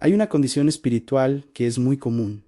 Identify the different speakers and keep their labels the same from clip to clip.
Speaker 1: Hay una condición espiritual que es muy común,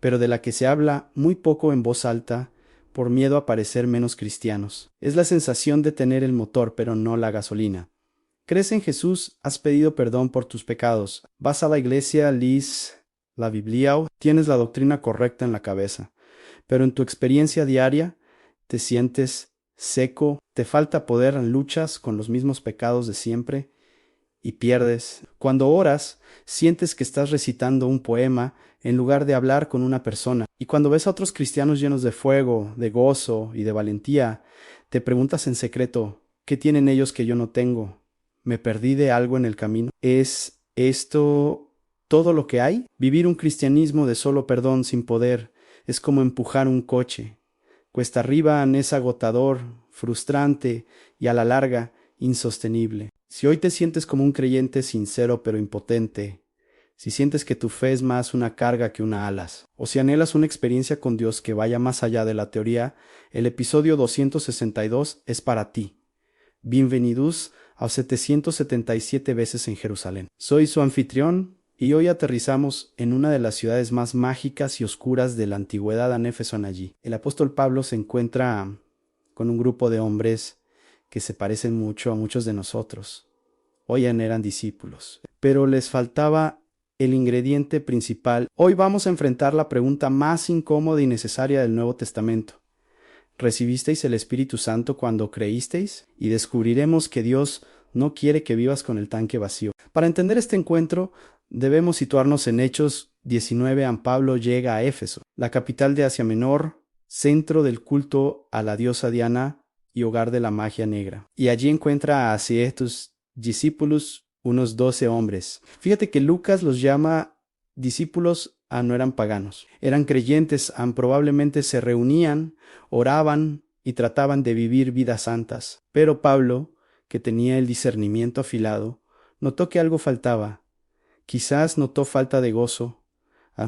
Speaker 1: pero de la que se habla muy poco en voz alta por miedo a parecer menos cristianos. Es la sensación de tener el motor, pero no la gasolina. ¿Crees en Jesús? ¿Has pedido perdón por tus pecados? ¿Vas a la iglesia? ¿Lees la Biblia? ¿Tienes la doctrina correcta en la cabeza? Pero en tu experiencia diaria te sientes seco, te falta poder, luchas con los mismos pecados de siempre y pierdes. Cuando oras, sientes que estás recitando un poema en lugar de hablar con una persona. Y cuando ves a otros cristianos llenos de fuego, de gozo y de valentía, te preguntas en secreto, ¿qué tienen ellos que yo no tengo? ¿Me perdí de algo en el camino? ¿Es esto todo lo que hay? Vivir un cristianismo de solo perdón sin poder es como empujar un coche. Cuesta arriba es agotador, frustrante y a la larga insostenible. Si hoy te sientes como un creyente sincero pero impotente, si sientes que tu fe es más una carga que una alas, o si anhelas una experiencia con Dios que vaya más allá de la teoría, el episodio 262 es para ti. Bienvenidos a 777 veces en Jerusalén. Soy su anfitrión y hoy aterrizamos en una de las ciudades más mágicas y oscuras de la antigüedad en Éfeso allí. El apóstol Pablo se encuentra con un grupo de hombres que se parecen mucho a muchos de nosotros. Hoy eran discípulos, pero les faltaba el ingrediente principal. Hoy vamos a enfrentar la pregunta más incómoda y necesaria del Nuevo Testamento. ¿Recibisteis el Espíritu Santo cuando creísteis? Y descubriremos que Dios no quiere que vivas con el tanque vacío. Para entender este encuentro, debemos situarnos en Hechos 19. Pablo llega a Éfeso, la capital de Asia Menor, centro del culto a la diosa Diana y hogar de la magia negra. Y allí encuentra a estos discípulos, unos 12 hombres. Fíjate que Lucas los llama discípulos, no eran paganos. Eran creyentes, probablemente se reunían, oraban y trataban de vivir vidas santas. Pero Pablo, que tenía el discernimiento afilado, notó que algo faltaba. Quizás notó falta de gozo,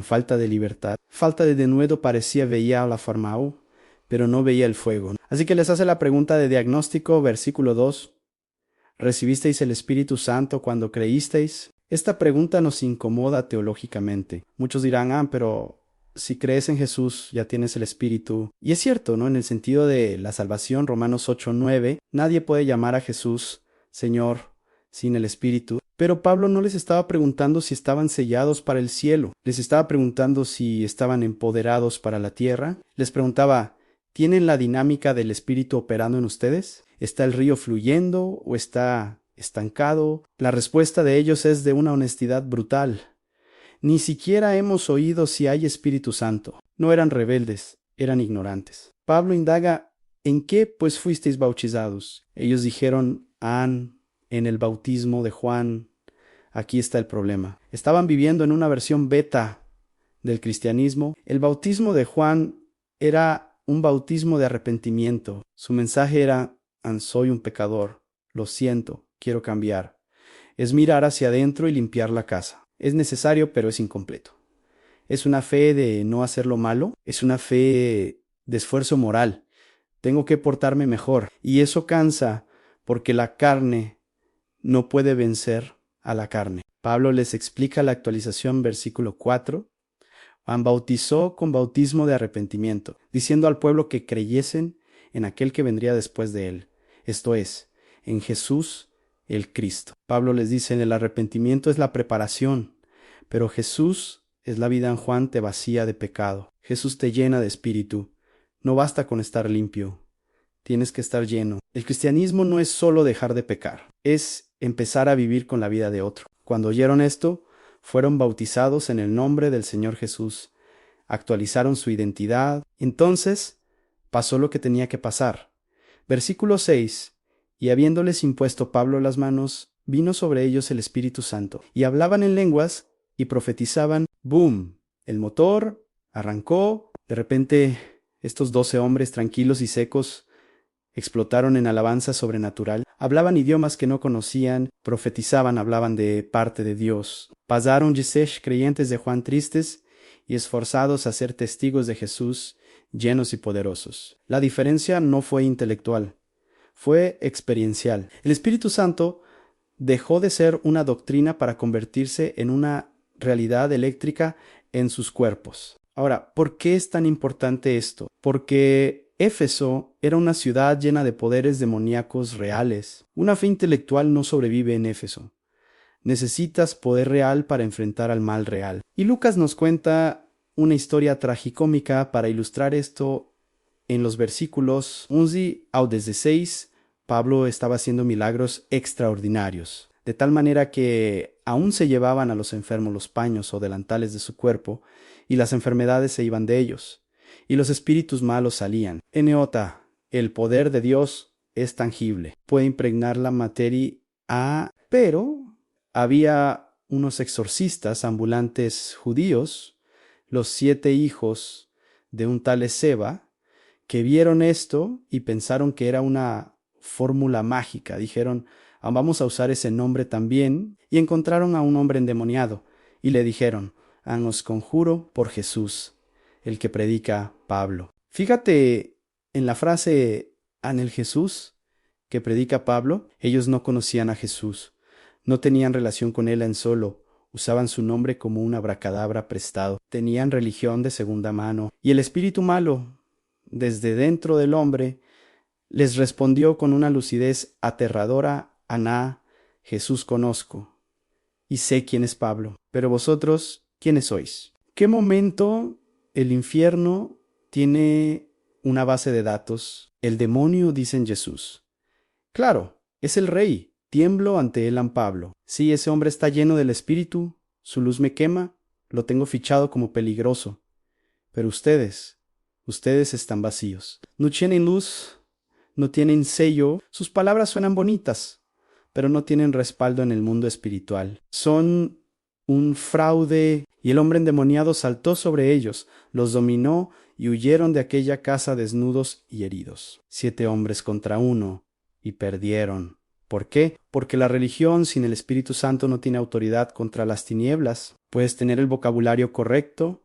Speaker 1: falta de libertad, falta de denuedo. Parecía veía la farmao, pero no veía el fuego. Así que les hace la pregunta de diagnóstico, versículo 2. ¿Recibisteis el Espíritu Santo cuando creísteis? Esta pregunta nos incomoda teológicamente. Muchos dirán, pero si crees en Jesús ya tienes el Espíritu. Y es cierto, ¿no? En el sentido de la salvación, Romanos 8:9, nadie puede llamar a Jesús Señor sin el Espíritu. Pero Pablo no les estaba preguntando si estaban sellados para el cielo. Les estaba preguntando si estaban empoderados para la tierra. Les preguntaba, ¿tienen la dinámica del Espíritu operando en ustedes? ¿Está el río fluyendo o está estancado? La respuesta de ellos es de una honestidad brutal. Ni siquiera hemos oído si hay Espíritu Santo. No eran rebeldes, eran ignorantes. Pablo indaga, ¿en qué pues fuisteis bautizados? Ellos dijeron, en el bautismo de Juan. Aquí está el problema. Estaban viviendo en una versión beta del cristianismo. El bautismo de Juan era un bautismo de arrepentimiento. Su mensaje era, soy un pecador, lo siento, quiero cambiar. Es mirar hacia adentro y limpiar la casa. Es necesario, pero es incompleto. Es una fe de no hacer lo malo, es una fe de esfuerzo moral. Tengo que portarme mejor. Y eso cansa porque la carne no puede vencer a la carne. Pablo les explica la actualización, versículo 4. Juan bautizó con bautismo de arrepentimiento, diciendo al pueblo que creyesen en aquel que vendría después de él, esto es, en Jesús el Cristo. Pablo les dice, el arrepentimiento es la preparación, pero Jesús es la vida. En Juan te vacía de pecado. Jesús te llena de espíritu. No basta con estar limpio, tienes que estar lleno. El cristianismo no es solo dejar de pecar, es empezar a vivir con la vida de otro. Cuando oyeron esto, fueron bautizados en el nombre del Señor Jesús, actualizaron su identidad. Entonces pasó lo que tenía que pasar. Versículo 6. Y habiéndoles impuesto Pablo las manos, vino sobre ellos el Espíritu Santo, y hablaban en lenguas y profetizaban. ¡Boom! El motor arrancó. De repente, estos 12 hombres tranquilos y secos explotaron en alabanza sobrenatural. Hablaban idiomas que no conocían, profetizaban, hablaban de parte de Dios. Pasaron creyentes de Juan tristes y esforzados a ser testigos de Jesús, llenos y poderosos. La diferencia no fue intelectual, fue experiencial. El Espíritu Santo dejó de ser una doctrina para convertirse en una realidad eléctrica en sus cuerpos. Ahora, ¿por qué es tan importante esto? Porque Éfeso era una ciudad llena de poderes demoníacos reales. Una fe intelectual no sobrevive en Éfeso. Necesitas poder real para enfrentar al mal real. Y Lucas nos cuenta una historia tragicómica para ilustrar esto en los versículos 11 ao 16. Pablo estaba haciendo milagros extraordinarios, de tal manera que aún se llevaban a los enfermos los paños o delantales de su cuerpo, y las enfermedades se iban de ellos, y los espíritus malos salían. Eneota, el poder de Dios es tangible, puede impregnar la materia, pero había unos exorcistas ambulantes judíos, los 7 hijos de un tal Esceva, que vieron esto y pensaron que era una fórmula mágica. Dijeron, vamos a usar ese nombre también, y encontraron a un hombre endemoniado, y le dijeron, os conjuro por Jesús, el que predica Pablo. Fíjate en la frase en el Jesús que predica Pablo. Ellos no conocían a Jesús, no tenían relación con él en solo, usaban su nombre como un abracadabra prestado, tenían religión de segunda mano, y el espíritu malo, desde dentro del hombre, les respondió con una lucidez aterradora: Aná, Jesús conozco, y sé quién es Pablo, pero vosotros, ¿quiénes sois? ¿Qué momento el infierno tiene una base de datos? El demonio, dicen Jesús. Claro, es el rey. Tiemblo ante él, Pablo. Sí, ese hombre está lleno del espíritu, su luz me quema, lo tengo fichado como peligroso. Pero ustedes están vacíos. No tienen luz, no tienen sello, sus palabras suenan bonitas, pero no tienen respaldo en el mundo espiritual. Son un fraude, y el hombre endemoniado saltó sobre ellos, los dominó y huyeron de aquella casa desnudos y heridos. 7 hombres contra 1, y perdieron. ¿Por qué? Porque la religión sin el Espíritu Santo no tiene autoridad contra las tinieblas. Puedes tener el vocabulario correcto,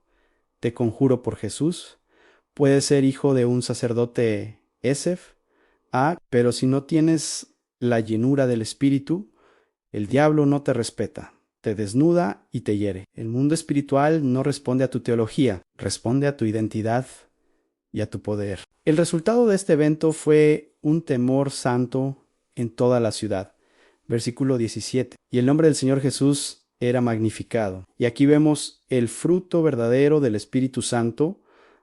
Speaker 1: te conjuro por Jesús, puedes ser hijo de un sacerdote Esef, pero si no tienes la llenura del Espíritu, el diablo no te respeta, te desnuda y te hiere. El mundo espiritual no responde a tu teología, responde a tu identidad y a tu poder. El resultado de este evento fue un temor santo en toda la ciudad. Versículo 17. Y el nombre del Señor Jesús era magnificado. Y aquí vemos el fruto verdadero del Espíritu Santo,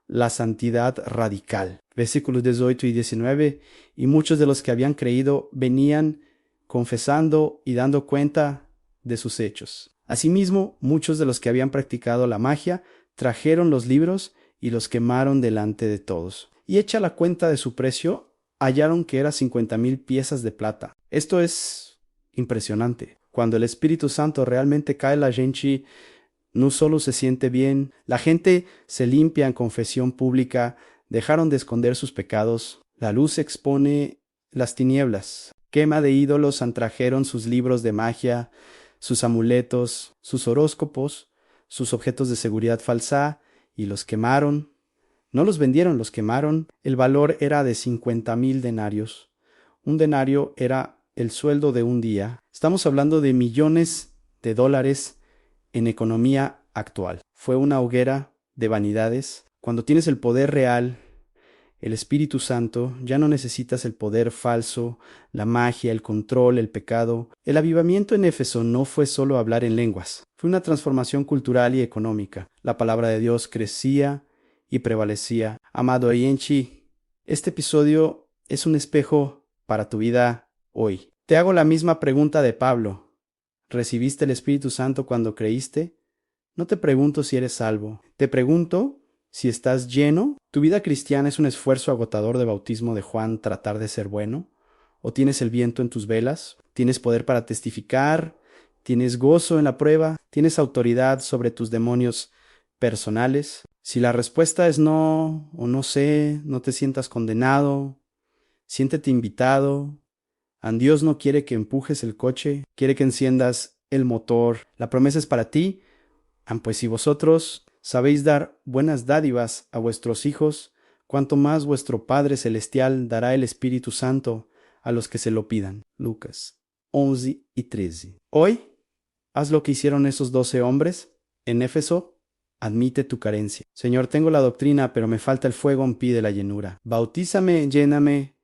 Speaker 1: la santidad radical. Versículos 18 y 19. Y muchos de los que habían creído venían confesando y dando cuenta de sus hechos. Asimismo, muchos de los que habían practicado la magia trajeron los libros y los quemaron delante de todos. Y hecha la cuenta de su precio, hallaron que era 50,000 piezas de plata. Esto es impresionante. Cuando el Espíritu Santo realmente cae, la gente no solo se siente bien, la gente se limpia en confesión pública, dejaron de esconder sus pecados, la luz expone las tinieblas, quema de ídolos, antrajeron sus libros de magia, sus amuletos, sus horóscopos, sus objetos de seguridad falsa, y los quemaron. No los vendieron, los quemaron. El valor era de 50,000 denarios. Un denario era el sueldo de un día. Estamos hablando de millones de dólares en economía actual. Fue una hoguera de vanidades. Cuando tienes el poder real, el Espíritu Santo, ya no necesitas el poder falso, la magia, el control, el pecado. El avivamiento en Éfeso no fue solo hablar en lenguas. Fue una transformación cultural y económica. La palabra de Dios crecía y prevalecía. Amado oyente, este episodio es un espejo para tu vida hoy. Te hago la misma pregunta de Pablo. ¿Recibiste el Espíritu Santo cuando creíste? No te pregunto si eres salvo. Te pregunto si estás lleno. ¿Tu vida cristiana es un esfuerzo agotador de bautismo de Juan tratar de ser bueno? ¿O tienes el viento en tus velas? ¿Tienes poder para testificar? ¿Tienes gozo en la prueba? ¿Tienes autoridad sobre tus demonios personales? Si la respuesta es no o no sé, no te sientas condenado, siéntete invitado. Dios no quiere que empujes el coche, quiere que enciendas el motor. La promesa es para ti. Pues si vosotros sabéis dar buenas dádivas a vuestros hijos, cuanto más vuestro Padre Celestial dará el Espíritu Santo a los que se lo pidan. Lucas 11 y 13. Hoy, haz lo que hicieron esos 12 hombres. En Éfeso, admite tu carencia. Señor, tengo la doctrina, pero me falta el fuego, pide la llenura. Bautízame, lléname,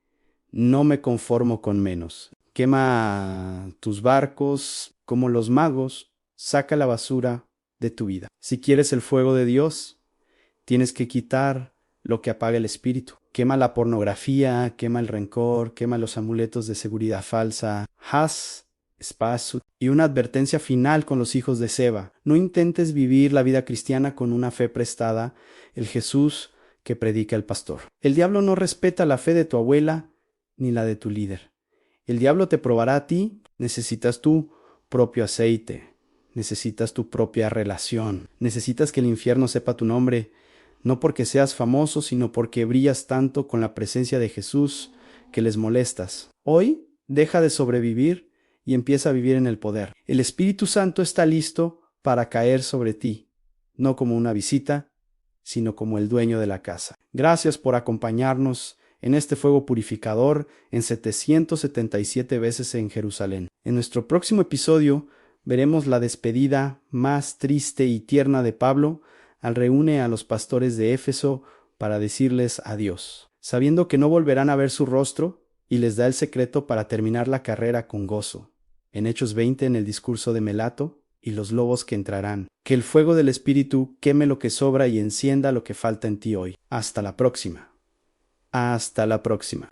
Speaker 1: no me conformo con menos. Quema tus barcos como los magos, saca la basura de tu vida. Si quieres el fuego de Dios, tienes que quitar lo que apaga el espíritu. Quema la pornografía, quema el rencor, quema los amuletos de seguridad falsa. Haz espacio. Y una advertencia final con los hijos de Seba. No intentes vivir la vida cristiana con una fe prestada, el Jesús que predica el pastor. El diablo no respeta la fe de tu abuela ni la de tu líder. El diablo te probará a ti. Necesitas tu propio aceite. Necesitas tu propia relación. Necesitas que el infierno sepa tu nombre, no porque seas famoso, sino porque brillas tanto con la presencia de Jesús que les molestas. Hoy deja de sobrevivir y empieza a vivir en el poder. El Espíritu Santo está listo para caer sobre ti, no como una visita, sino como el dueño de la casa. Gracias por acompañarnos en este fuego purificador en 777 veces en Jerusalén. En nuestro próximo episodio veremos la despedida más triste y tierna de Pablo al reúne a los pastores de Éfeso para decirles adiós, sabiendo que no volverán a ver su rostro, y les da el secreto para terminar la carrera con gozo. En Hechos 20, en el discurso de Melato, y los lobos que entrarán. Que el fuego del Espíritu queme lo que sobra y encienda lo que falta en ti hoy. Hasta la próxima. Hasta la próxima.